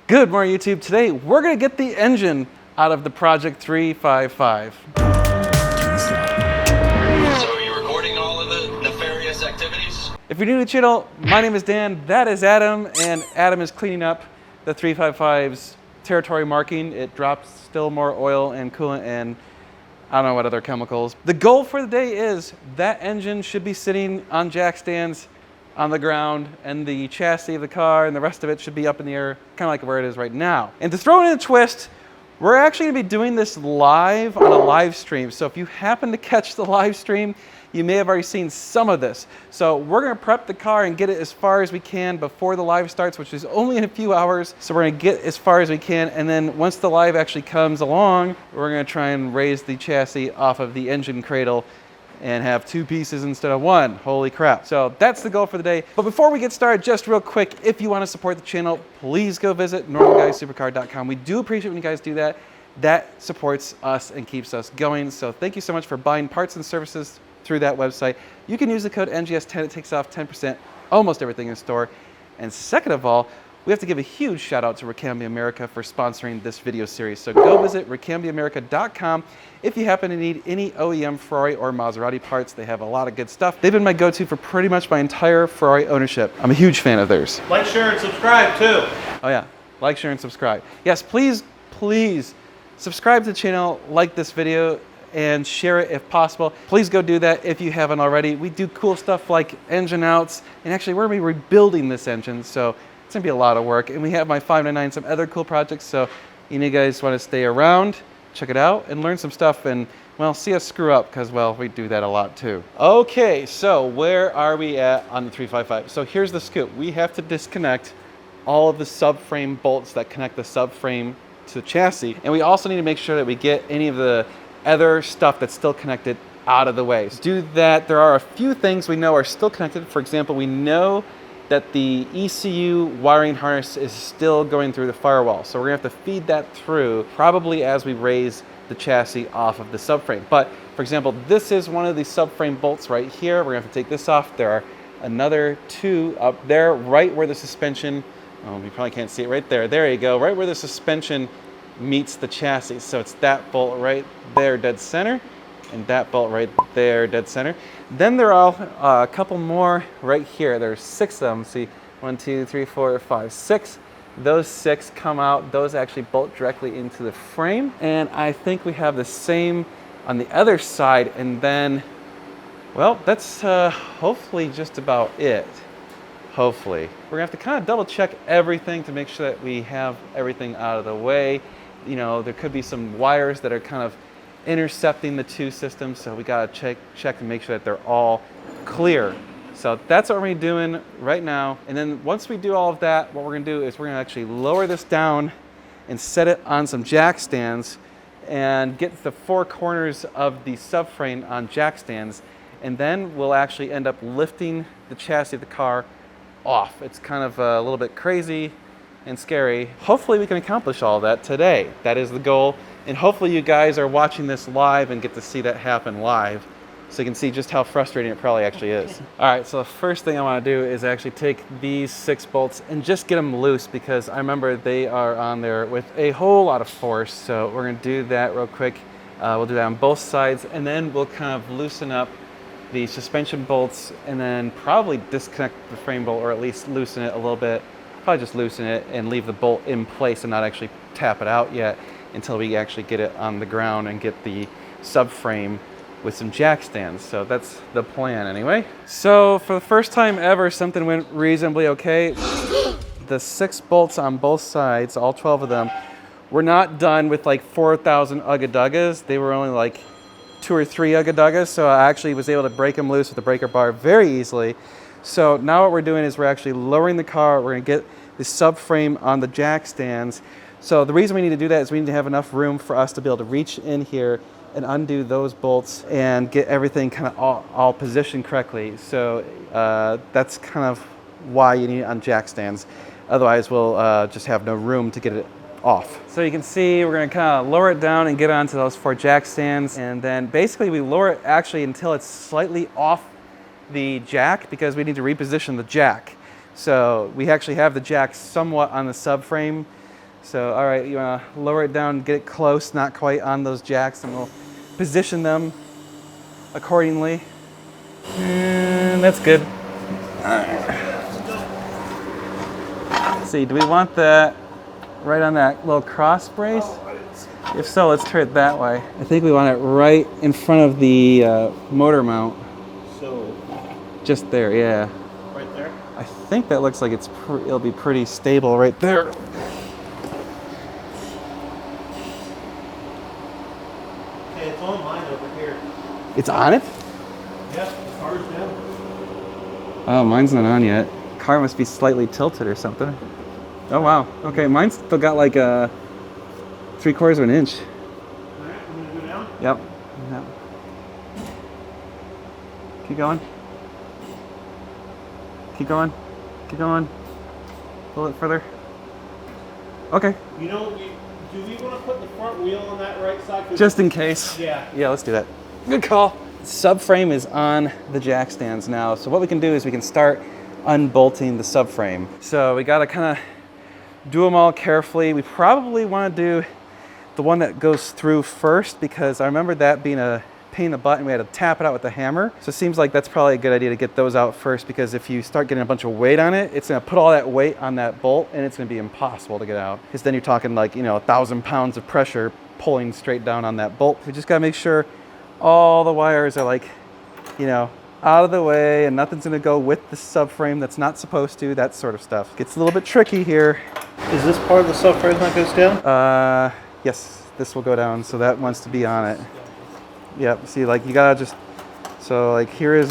Good morning, YouTube. Today, we're gonna get the engine out of the Project 355. So are you recording all of the nefarious activities? If you're new to the channel, my name is Dan, that is Adam, and Adam is cleaning up the 355's territory marking. It drops still more oil and coolant and I don't know what other chemicals. The goal for the day is that engine should be sitting on jack stands on the ground, and the chassis of the car and the rest of it should be up in the air, kind of like where it is right now. And to throw in a twist, we're actually gonna be doing this live on a live stream. So if you happen to catch the live stream, you may have already seen some of this. So we're gonna prep the car and get it as far as we can before the live starts, which is only in a few hours. So we're gonna get as far as we can, and then once the live actually comes along, we're gonna try and raise the chassis off of the engine cradle and have two pieces instead of one. Holy crap. So that's the goal for the day. But before we get started, just real quick, if you want to support the channel, please go visit normalguysupercar.com. We do appreciate when you guys do that. That supports us and keeps us going. So thank you so much for buying parts and services through that website. You can use the code NGS10. It takes off 10%, almost everything in store. And second of all, we have to give a huge shout out to Ricambia America for sponsoring this video series. So go visit ricambiaamerica.com if you happen to need any OEM Ferrari or Maserati parts. They have a lot of good stuff. They've been my go-to for pretty much my entire Ferrari ownership. I'm a huge fan of theirs. Like, share, and subscribe too. Oh yeah, like, share, and subscribe. Yes, please subscribe to the channel, like this video, and share it if possible. Please go do that if you haven't already. We do cool stuff like engine outs, and actually we're gonna be rebuilding this engine, so it's gonna be a lot of work. And we have my 599, some other cool projects, so you guys wanna stay around, check it out, and learn some stuff, and well, see us screw up, because well, we do that a lot too. Okay, so where are we at on the 355? So here's the scoop. We have to disconnect all of the subframe bolts that connect the subframe to the chassis, and we also need to make sure that we get any of the other stuff that's still connected out of the way. To do that, there are a few things we know are still connected. For example, we know that the ECU wiring harness is still going through the firewall. So we're gonna have to feed that through probably as we raise the chassis off of the subframe. But for example, this is one of the subframe bolts right here. We're gonna have to take this off. There are another two up there, right where the suspension, oh, you probably can't see it right there. There you go, right where the suspension meets the chassis. So it's that bolt right there, dead center, and that bolt right there, dead center. Then there are a couple more right here. There's 6 of them. See, 1, 2, 3, 4, 5, 6. Those 6 come out. Those actually bolt directly into the frame. And I think we have the same on the other side. And then, well, that's hopefully just about it. Hopefully. We're gonna have to kind of double check everything to make sure that we have everything out of the way. You know, there could be some wires that are kind of intercepting the two systems, so we gotta check to make sure that they're all clear. So that's what we're doing right now. And then once we do all of that, what we're gonna do is we're gonna actually lower this down and set it on some jack stands and get the 4 corners of the subframe on jack stands. And then we'll actually end up lifting the chassis of the car off. It's kind of a little bit crazy and scary. Hopefully we can accomplish all that today. That is the goal. And hopefully you guys are watching this live and get to see that happen live, so you can see just how frustrating it probably actually is. All right, so the first thing I want to do is actually take these 6 bolts and just get them loose, because I remember they are on there with a whole lot of force. So we're gonna do that real quick. We'll do that on both sides, and then we'll kind of loosen up the suspension bolts, and then probably disconnect the frame bolt, or at least loosen it a little bit. Probably just loosen it and leave the bolt in place and not actually tap it out yet until we actually get it on the ground and get the subframe with some jack stands. So that's the plan anyway. So for the first time ever, something went reasonably okay. The 6 bolts on both sides, all 12 of them, were not done with like 4,000 ugga-duggas. They were only like 2 or 3 ugga-duggas. So I actually was able to break them loose with the breaker bar very easily. So now what we're doing is we're actually lowering the car. We're gonna get the subframe on the jack stands. So the reason we need to do that is we need to have enough room for us to be able to reach in here and undo those bolts and get everything kind of all positioned correctly. So that's kind of why you need it on jack stands. Otherwise we'll just have no room to get it off. So you can see we're gonna kind of lower it down and get onto those 4 jack stands, and then basically we lower it actually until it's slightly off the jack, because we need to reposition the jack. So we actually have the jack somewhat on the subframe, So, all right, you want to lower it down, get it close, not quite on those jacks, and we'll position them accordingly. And that's good. Let's see, do we want that right on that little cross brace? If so, let's turn it that way. I think we want it right in front of the motor mount. So, Just there, yeah. right there? I think that looks like it'll be pretty stable right there. Okay, it's on mine over here. It's on it? Yep, the car's down. Oh, mine's not on yet. Car must be slightly tilted or something. Oh wow. Okay, mine's still got like a 3/4 of an inch. Alright, I'm gonna go down. Yep. Yep. Keep going. Keep going. Keep going. Pull it further. Okay. You know, do we want to put the front wheel on that right side? 'Cause- Just in case. Yeah. Yeah, let's do that. Good call. Subframe is on the jack stands now. So what we can do is we can start unbolting the subframe. So we gotta kind of do them all carefully. We probably want to do the one that goes through first because I remember that being a pain in the butt and we had to tap it out with the hammer. So it seems like that's probably a good idea to get those out first because if you start getting a bunch of weight on it, it's gonna put all that weight on that bolt and it's gonna be impossible to get out. Because then you're talking like, 1,000 pounds of pressure pulling straight down on that bolt. We just gotta make sure all the wires are like, out of the way and nothing's gonna go with the subframe that's not supposed to, that sort of stuff. Gets a little bit tricky here. Is this part of the subframe that goes down? Yes, this will go down, so that wants to be on it. Yep, see, like you gotta just, so like here is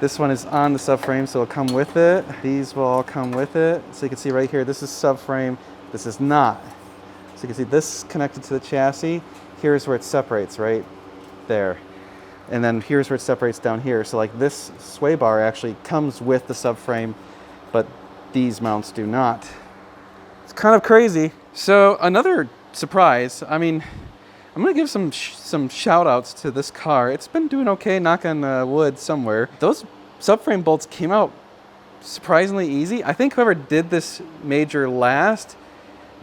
this one is on the subframe, so it'll come with it. These will all come with it. So you can see right here, this is subframe, this is not. So you can see this connected to the chassis. Here's where it separates, right there. And then here's where it separates down here. So like this sway bar actually comes with the subframe, but these mounts do not. It's kind of crazy. So another surprise, I'm gonna give some shout outs to this car. It's been doing okay, knock on wood somewhere. Those subframe bolts came out surprisingly easy. I think whoever did this major last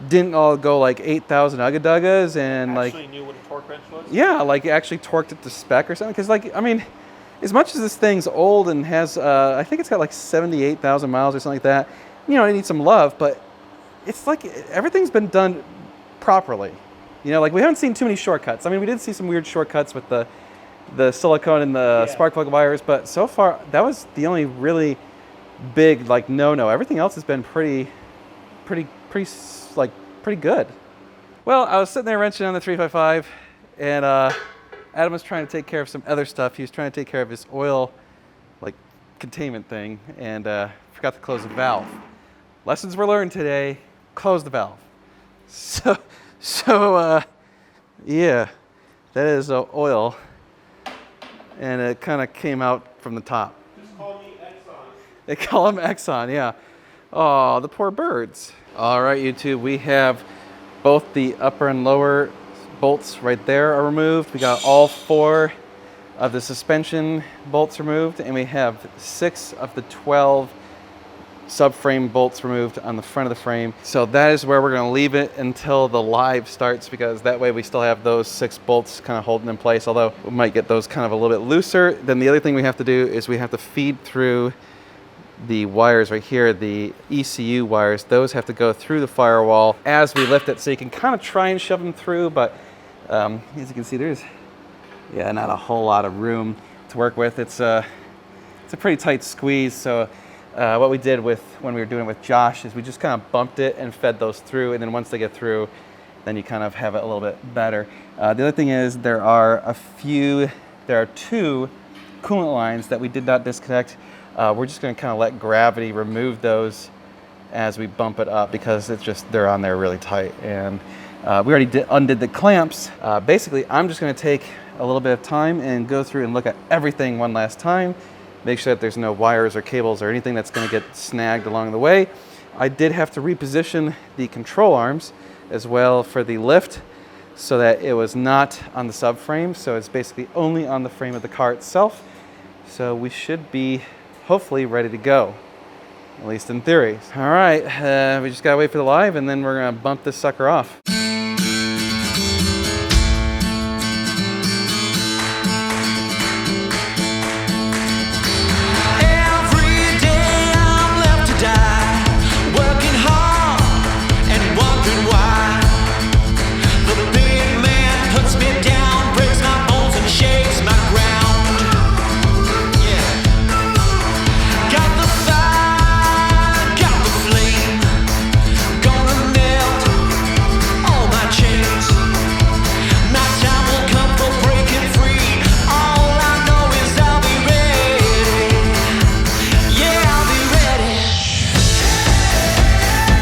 didn't all go like 8,000 ugga-duggas and Actually knew what a torque wrench was? yeah, like actually torqued it to spec or something. Because as much as this thing's old and has, I think it's got like 78,000 miles or something like that, it needs some love, but it's like everything's been done properly. We haven't seen too many shortcuts. We did see some weird shortcuts with the silicone and the spark plug wires, but so far that was the only really big no. Everything else has been pretty good. Well, I was sitting there wrenching on the 355 and Adam was trying to take care of some other stuff. He was trying to take care of his oil containment thing and forgot to close the valve. Lessons were learned today, close the valve. So yeah, that is oil and it kind of came out from the top. Just call me Exxon. They call him Exxon, yeah. Oh, the poor birds. All right, YouTube, we have both the upper and lower bolts right there are removed. We got all 4 of the suspension bolts removed, and we have 6 of the 12 subframe bolts removed on the front of the frame. So that is where we're gonna leave it until the live starts, because that way we still have those 6 bolts kind of holding in place, although we might get those kind of a little bit looser. Then the other thing we have to do is we have to feed through the wires right here, the ECU wires. Those have to go through the firewall as we lift it, so you can kind of try and shove them through, but as you can see, there's not a whole lot of room to work with. It's a pretty tight squeeze. So what we did when we were doing it with Josh is we just kind of bumped it and fed those through, and then once they get through, then you kind of have it a little bit better. The other thing is there are 2 coolant lines that we did not disconnect. We're just going to kind of let gravity remove those as we bump it up, because they're on there really tight. And we already undid the clamps. Basically, I'm just going to take a little bit of time and go through and look at everything one last time, make sure that there's no wires or cables or anything that's going to get snagged along the way. I did have to reposition the control arms as well for the lift so that it was not on the subframe. So it's basically only on the frame of the car itself. So we should be hopefully ready to go. At least in theory. All right, we just gotta wait for the live and then we're gonna bump this sucker off.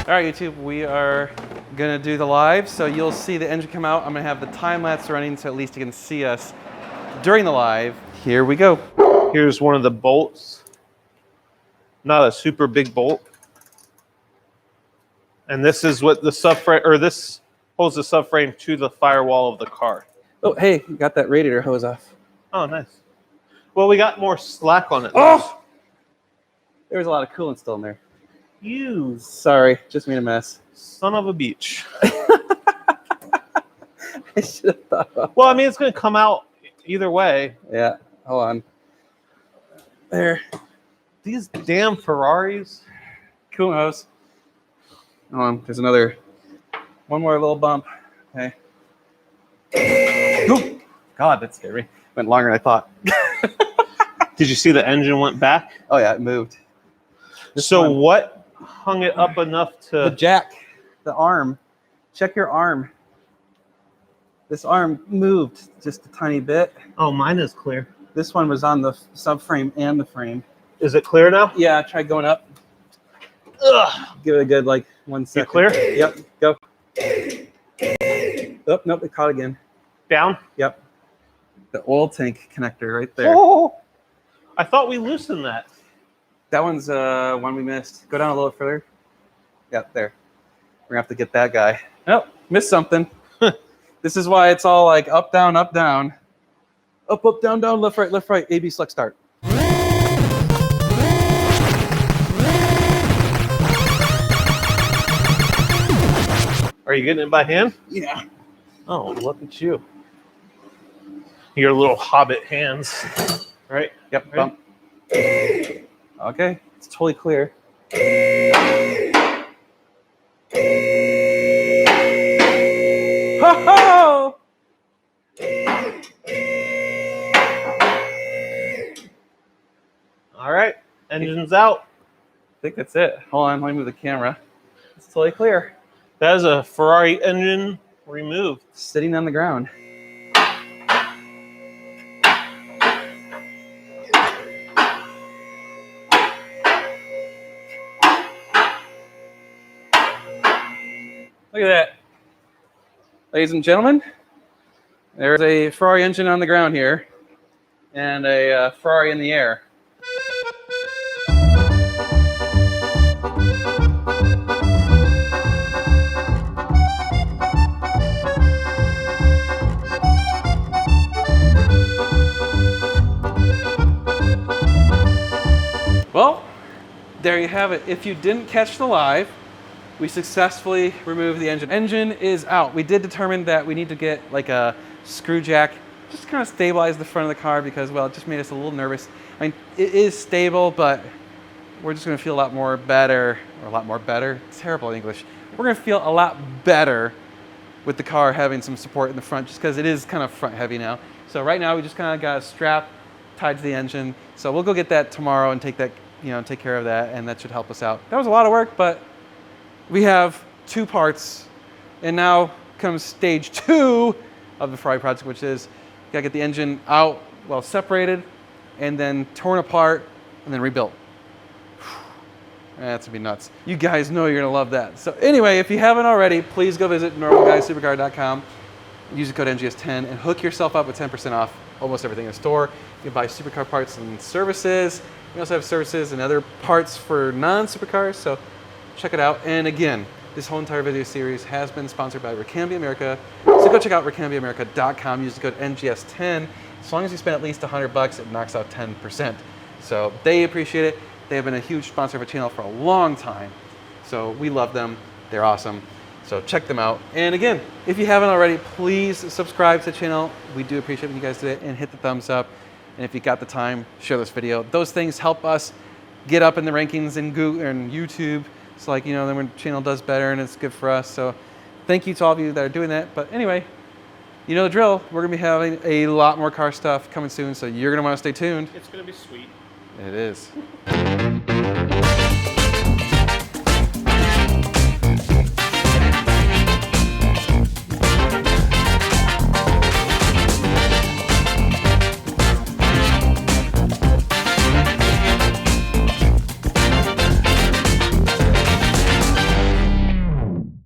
All right, YouTube, we are gonna do the live, so you'll see the engine come out. I'm gonna have the time lapse running so at least you can see us during the live. Here we go. Here's one of the bolts. Not a super big bolt. And this is what the subframe, or this holds the subframe to the firewall of the car. Oh, hey, you got that radiator hose off. Oh, nice. Well, we got more slack on it. Oh! There was a lot of coolant still in there. You Sorry, just made a mess. son of a beach. I should have thought about Well, I mean, it's going to come out either way. Yeah, hold on. There. These damn Ferraris. Coolant hose. Hold on, there's one more little bump. Okay. Ooh. God, that scared me. Went longer than I thought. Did you see the engine went back? Oh yeah, it moved. So what hung it up enough The to... jack, the arm. Check your arm. This arm moved just a tiny bit. Oh, mine is clear. This one was on the subframe and the frame. Is it clear now? Yeah, try going up. Ugh. Give it a good, like, 1 second. clear? Yep, go. Oh, nope, it caught again. Down? Yep. The oil tank connector right there. Oh, I thought we loosened that. That one's one we missed. Go down a little further. Yep, there. We're gonna have to get that guy. Nope, missed something. This is why it's all like up, down, up, down. Up, up, down, down, left, right, A, B, select, start. Are you getting it by hand? Yeah. Oh, look at you. Your little hobbit hands. Right? Yep, Ready? bump. Okay, it's totally clear. Ho-ho! All right. Engine's out. I think that's it. Hold on, let me move the camera. It's totally clear. That is a Ferrari engine removed. Sitting on the ground. Look at that. Ladies and gentlemen, there's a Ferrari engine on the ground here and a Ferrari in the air. Well, there you have it. If you didn't catch the live, we successfully removed the engine. Engine is out. We did determine that we need to get like a screw jack, just to kind of stabilize the front of the car because, well, it just made us a little nervous. I mean, it is stable, but we're just gonna feel a lot more better, or a lot more better, terrible English. We're gonna feel a lot better with the car having some support in the front just because it is kind of front heavy now. So right now we just kind of got a strap tied to the engine. So we'll go get that tomorrow and take that, take care of that, and that should help us out. That was a lot of work, but we have 2 parts, and now comes stage 2 of the Ferrari project, which is you gotta get the engine out, well, separated, and then torn apart, and then rebuilt. That's gonna be nuts. You guys know you're gonna love that. So anyway, if you haven't already, please go visit normalguysupercar.com, use the code NGS10, and hook yourself up with 10% off almost everything in the store. You can buy supercar parts and services. We also have services and other parts for non-supercars, so check it out. And again, this whole entire video series has been sponsored by Ricambia America. So go check out ricambiaamerica.com, use the code NGS10. As long as you spend at least $100, it knocks out 10%. So they appreciate it. They have been a huge sponsor of our channel for a long time. So we love them. They're awesome. So check them out. And again, if you haven't already, please subscribe to the channel. We do appreciate when you guys do it, and hit the thumbs up. And if you got the time, share this video. Those things help us get up in the rankings in Google and YouTube. It's like, you know, then when the channel does better and it's good for us. So thank you to all of you that are doing that. But anyway, you know the drill. We're gonna be having a lot more car stuff coming soon, so you're gonna wanna stay tuned. It's gonna be sweet. It is.